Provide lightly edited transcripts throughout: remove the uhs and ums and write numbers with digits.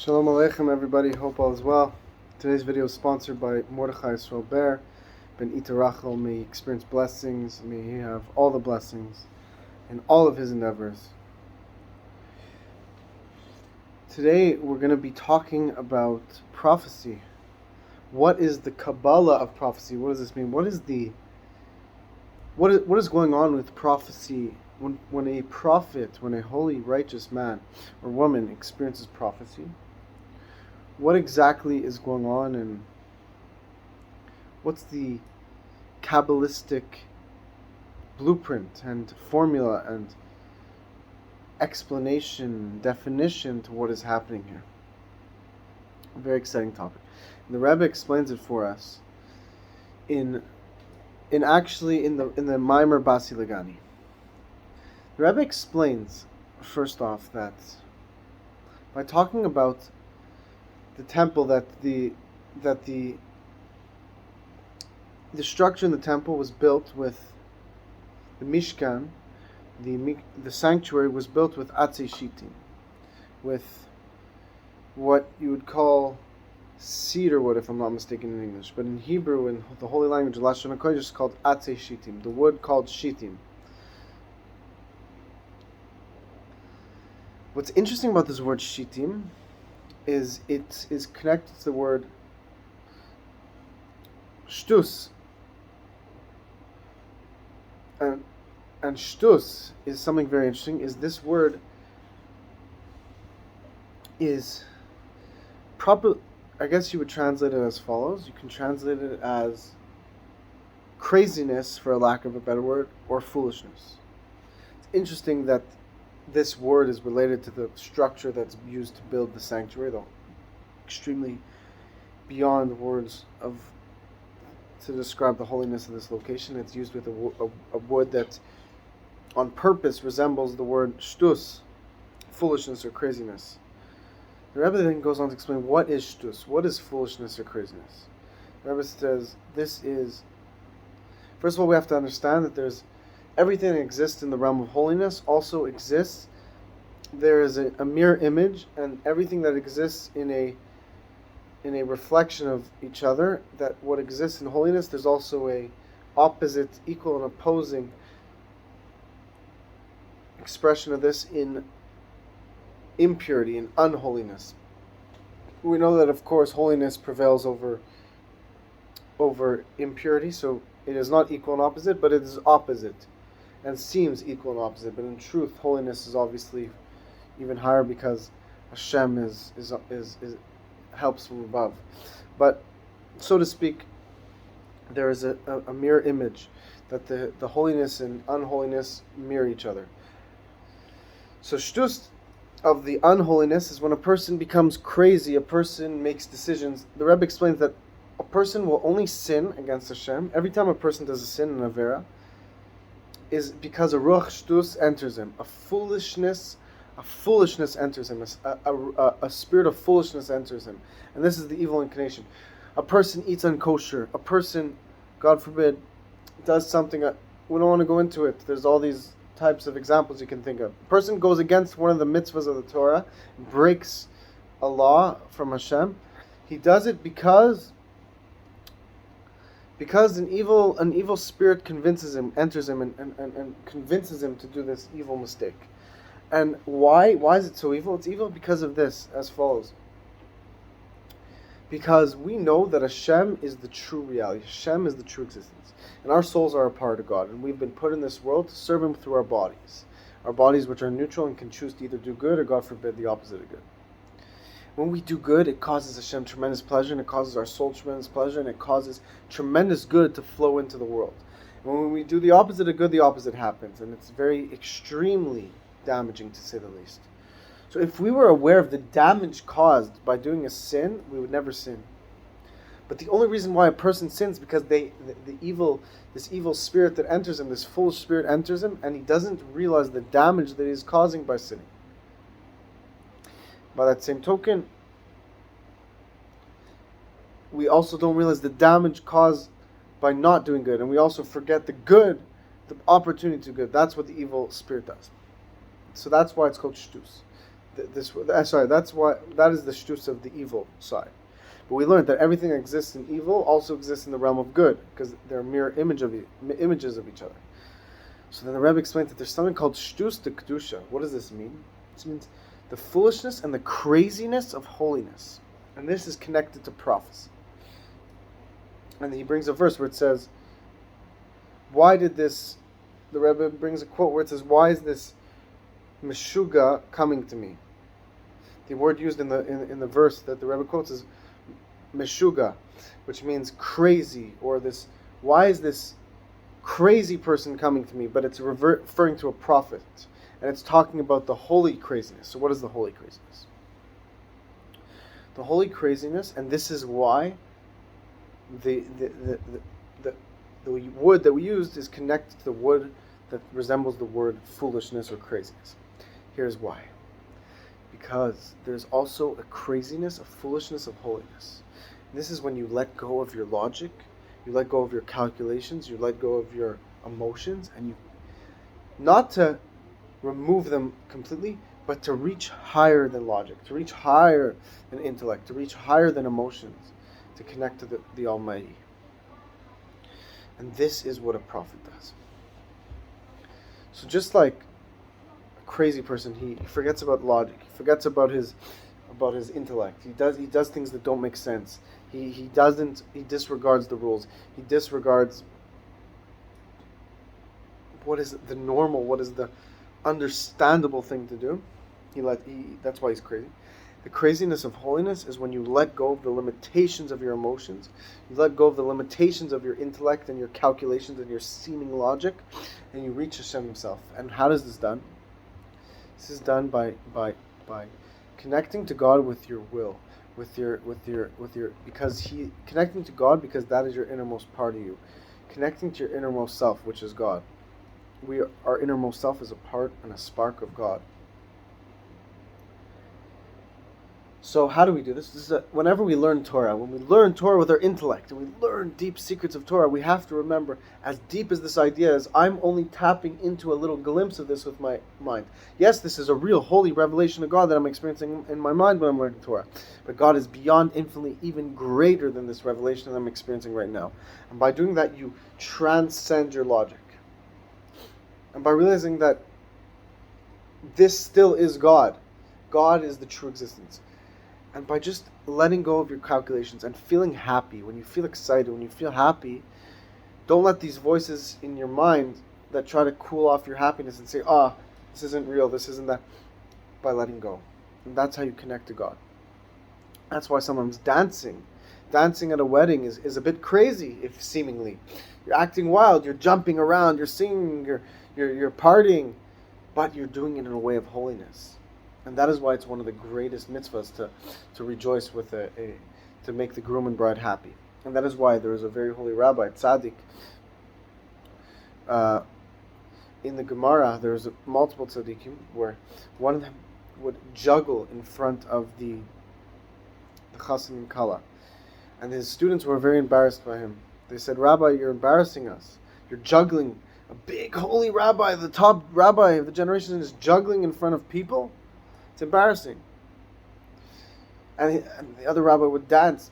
Shalom Aleichem, everybody. Hope all is well. Today's video is sponsored by Mordechai Yisrael Ber. Ben Ita Rachel, may he experience blessings. May he have all the blessings in all of his endeavors. Today we're going to be talking about prophecy. What is the Kabbalah of prophecy? What does this mean? What is going on with prophecy when a prophet, when a holy, righteous man or woman experiences prophecy? What exactly is going on, and what's the Kabbalistic blueprint and formula and explanation, definition to what is happening here? A very exciting topic. And the Rebbe explains it for us in the Maimer Basi Lagani. The Rebbe explains, first off, that by talking about the temple, that the structure in the temple was built with the Mishkan, the sanctuary was built with Atzei Shitim, with what you would call cedar wood, if I'm not mistaken in English, but in Hebrew, in the holy language, Lashon HaKodesh is called Atzei Shitim, the wood called Shitim. What's interesting about this word Shitim is it is connected to the word shtus, and shtus is something very interesting. Is this word is proper? I guess you would translate it as follows. You can translate it as craziness, for a lack of a better word, or foolishness. It's interesting that this word is related to the structure that's used to build the sanctuary, though extremely beyond words to describe the holiness of this location. It's used with a wood that on purpose resembles the word shtus, foolishness or craziness. The Rebbe then goes on to explain what is shtus, what is foolishness or craziness. The Rebbe says this is, first of all, we have to understand that there's everything that exists in the realm of holiness also exists. There is a mirror image, and everything that exists in a reflection of each other, that what exists in holiness, there's also a opposite, equal and opposing expression of this in impurity and unholiness. We know that, of course, holiness prevails over impurity, so it is not equal and opposite, but it is opposite and seems equal and opposite. But in truth, holiness is obviously even higher because Hashem is helps from above. But so to speak, there is a mirror image that the holiness and unholiness mirror each other. So shtus of the unholiness is when a person becomes crazy, a person makes decisions. The Rebbe explains that a person will only sin against Hashem every time a person does a sin, an avera, is because a ruach shtus enters him, a foolishness enters him, a spirit of foolishness enters him, and this is the evil inclination. A person eats unkosher, a person, God forbid, does something, we don't want to go into it, there's all these types of examples you can think of. A person goes against one of the mitzvahs of the Torah, breaks a law from Hashem. He does it because an evil spirit convinces him, enters him, and convinces him to do this evil mistake. And why is it so evil? It's evil because of this, as follows. Because we know that Hashem is the true reality. Hashem is the true existence. And our souls are a part of God. And we've been put in this world to serve Him through our bodies. Our bodies which are neutral and can choose to either do good or, God forbid, the opposite of good. When we do good, it causes Hashem tremendous pleasure, and it causes our soul tremendous pleasure, and it causes tremendous good to flow into the world. And when we do the opposite of good, the opposite happens. And it's very extremely damaging, to say the least. So if we were aware of the damage caused by doing a sin, we would never sin. But the only reason why a person sins is because this evil spirit that enters him, this foolish spirit enters him, and he doesn't realize the damage that he's causing by sinning. By that same token, we also don't realize the damage caused by not doing good, and we also forget the good, the opportunity to do good. That's what the evil spirit does. So that's why it's called shtus. that is the shtus of the evil side. But we learned that everything that exists in evil also exists in the realm of good, because they're mirror images of each other. So then the Rebbe explained that there's something called shtus de kedusha. What does this mean? This means the foolishness and the craziness of holiness. And this is connected to prophecy. And he brings a verse where it says, why did this, the Rebbe brings a quote where it says, why is this meshuga coming to me? The word used in the verse that the Rebbe quotes is meshuga, which means crazy, or this, why is this crazy person coming to me? But it's referring to a prophet, and it's talking about the holy craziness. So what is the holy craziness? The holy craziness, and this is why the wood that we used is connected to the wood that resembles the word foolishness or craziness. Here's why. Because there's also a craziness, a foolishness of holiness. And this is when you let go of your logic, you let go of your calculations, you let go of your emotions, and you, not to remove them completely, but to reach higher than logic, to reach higher than intellect, to reach higher than emotions, to connect to the Almighty. And this is what a prophet does. So just like a crazy person, he forgets about logic, he forgets about his intellect. He does things that don't make sense. He disregards the rules. He disregards what is the normal, what is the understandable thing to do. That's why he's crazy. The craziness of holiness is when you let go of the limitations of your emotions, you let go of the limitations of your intellect and your calculations and your seeming logic, and you reach Hashem Himself. And how is this done? This is done by connecting to God with your will, connecting to God because that is your innermost part of you, connecting to your innermost self, which is God. Our innermost self is a part and a spark of God. So how do we do this? Whenever we learn Torah, when we learn Torah with our intellect, and we learn deep secrets of Torah, we have to remember, as deep as this idea is, I'm only tapping into a little glimpse of this with my mind. Yes, this is a real holy revelation of God that I'm experiencing in my mind when I'm learning Torah. But God is beyond infinitely even greater than this revelation that I'm experiencing right now. And by doing that, you transcend your logic. And by realizing that this still is God. God is the true existence. And by just letting go of your calculations and feeling happy, when you feel excited, when you feel happy, don't let these voices in your mind that try to cool off your happiness and say, this isn't real, this isn't that, by letting go. And that's how you connect to God. That's why sometimes dancing at a wedding is a bit crazy, if seemingly. You're acting wild, you're jumping around, you're singing, you're partying, but you're doing it in a way of holiness. And that is why it's one of the greatest mitzvahs to rejoice with to make the groom and bride happy. And that is why there is a very holy rabbi, Tzaddik. In the Gemara, there's multiple tzaddikim where one of them would juggle in front of the chassan and kala. And his students were very embarrassed by him. They said, Rabbi, you're embarrassing us. You're juggling. A big holy rabbi, the top rabbi of the generation, is juggling in front of people. It's embarrassing. And the other rabbi would dance.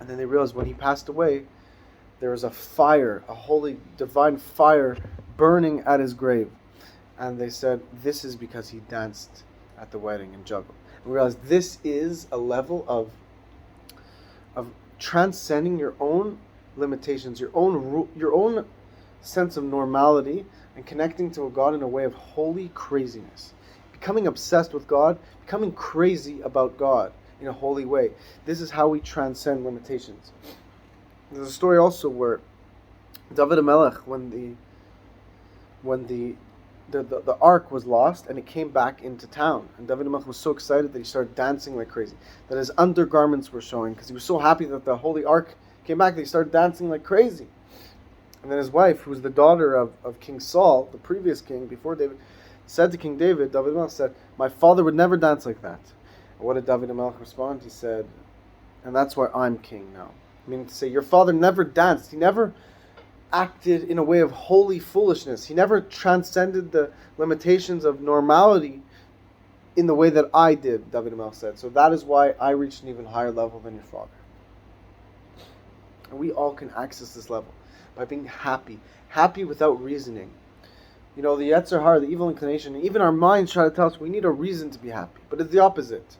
And then they realized when he passed away, there was a fire, a holy divine fire burning at his grave. And they said, this is because he danced at the wedding and juggled. And we realized this is a level of transcending your own limitations, your own sense of normality, and connecting to a God in a way of holy craziness. Becoming obsessed with God, becoming crazy about God in a holy way. This is how we transcend limitations. There's a story also where David HaMelech, when the ark was lost and it came back into town, and David HaMelech was so excited that he started dancing like crazy, that his undergarments were showing because he was so happy that the holy ark came back that he started dancing like crazy. And then his wife, who was the daughter of King Saul, the previous king before David, said to King David HaMelech said, my father would never dance like that. And what did David HaMelech respond? He said, and that's why I'm king now. Meaning to say, your father never danced. He never acted in a way of holy foolishness. He never transcended the limitations of normality in the way that I did, David Melch said. So that is why I reached an even higher level than your father. And we all can access this level by being happy. Happy without reasoning. The Yetzer Hara, the evil inclination, even our minds try to tell us we need a reason to be happy. But it's the opposite.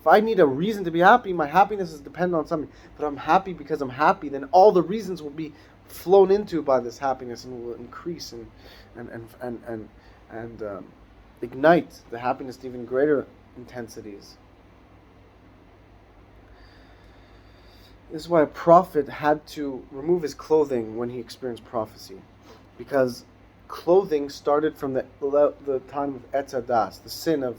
If I need a reason to be happy, my happiness is dependent on something. But I'm happy because I'm happy, then all the reasons will be flown into by this happiness and will increase and ignite the happiness to even greater intensities. This is why a prophet had to remove his clothing when he experienced prophecy, because clothing started from the time of Etz Hadas, the sin of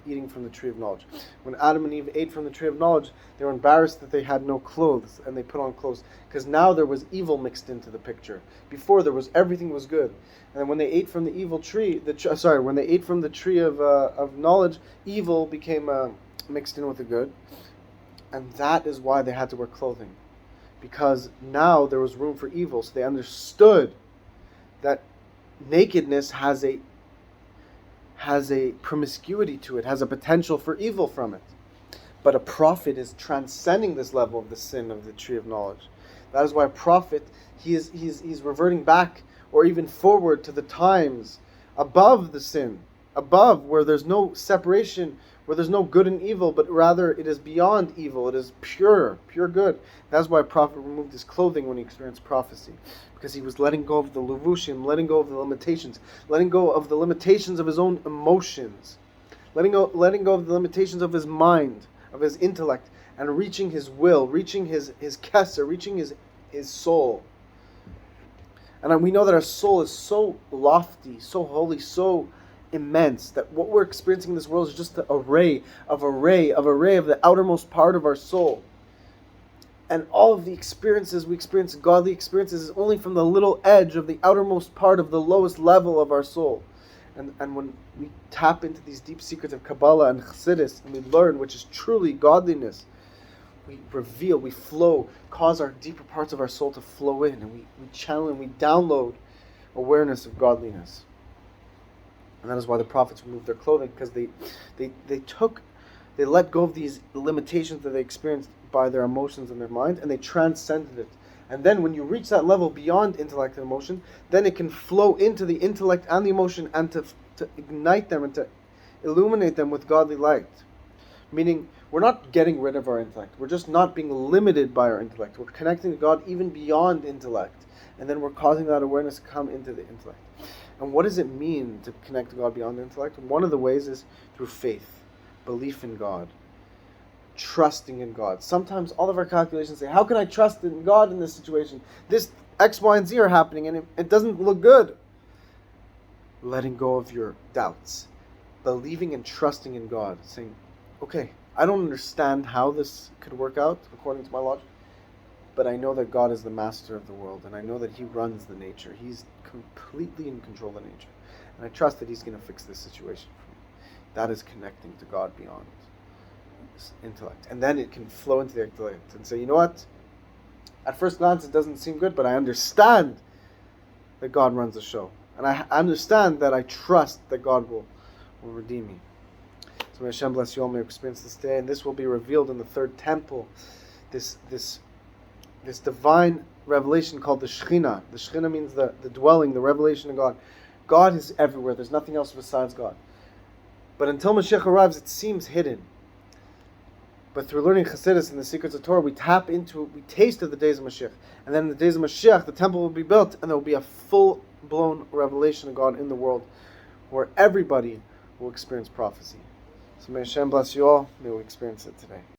eating from the tree of knowledge. When Adam and Eve ate from the tree of knowledge, they were embarrassed that they had no clothes, and they put on clothes because now there was evil mixed into the picture. Before everything was good, and when they ate from the evil tree, when they ate from the tree of knowledge, evil became mixed in with the good, and that is why they had to wear clothing, because now there was room for evil. So they understood that nakedness has a promiscuity to it, has a potential for evil from it. But a prophet is transcending this level of the sin of the tree of knowledge. That is why a prophet, he's reverting back or even forward to the times above the sin, above where there's no separation, where there's no good and evil, but rather it is beyond evil. It is pure good. That's why a prophet removed his clothing when he experienced prophecy, because he was letting go of the levushim, letting go of the limitations, letting go of the limitations of his own emotions, letting go of the limitations of his mind, of his intellect, and reaching his will, reaching his kesser, reaching his soul. And we know that our soul is so lofty, so holy, so immense, that what we're experiencing in this world is just the array of the outermost part of our soul. And all of the experiences we experience, godly experiences, is only from the little edge of the outermost part of the lowest level of our soul. And when we tap into these deep secrets of Kabbalah and Chassidus, and we learn which is truly godliness, we reveal, we flow, cause our deeper parts of our soul to flow in, and we channel and we download awareness of godliness. And that is why the prophets removed their clothing, because they let go of these limitations that they experienced by their emotions and their mind, and they transcended it. And then when you reach that level beyond intellect and emotion, then it can flow into the intellect and the emotion, and to ignite them and to illuminate them with godly light. Meaning, we're not getting rid of our intellect. We're just not being limited by our intellect. We're connecting to God even beyond intellect. And then we're causing that awareness to come into the intellect. And what does it mean to connect to God beyond intellect? One of the ways is through faith, belief in God, trusting in God. Sometimes all of our calculations say, how can I trust in God in this situation? This X, Y, and Z are happening and it doesn't look good. Letting go of your doubts, believing and trusting in God, saying, okay, I don't understand how this could work out according to my logic, but I know that God is the master of the world, and I know that He runs the nature. He's completely in control of the nature. And I trust that He's going to fix this situation for me. That is connecting to God beyond intellect. And then it can flow into the intellect and say, you know what? At first glance it doesn't seem good, but I understand that God runs the show. And I understand that I trust that God will redeem me. So may Hashem bless you all, may you experience this day, and this will be revealed in the third temple. This divine revelation called the Shekhinah. The Shekhinah means the dwelling, the revelation of God. God is everywhere. There's nothing else besides God. But until Mashiach arrives, it seems hidden. But through learning Chassidus and the secrets of Torah, we tap into it, we taste of the days of Mashiach. And then in the days of Mashiach, the temple will be built, and there will be a full-blown revelation of God in the world, where everybody will experience prophecy. So may Hashem bless you all. May we experience it today.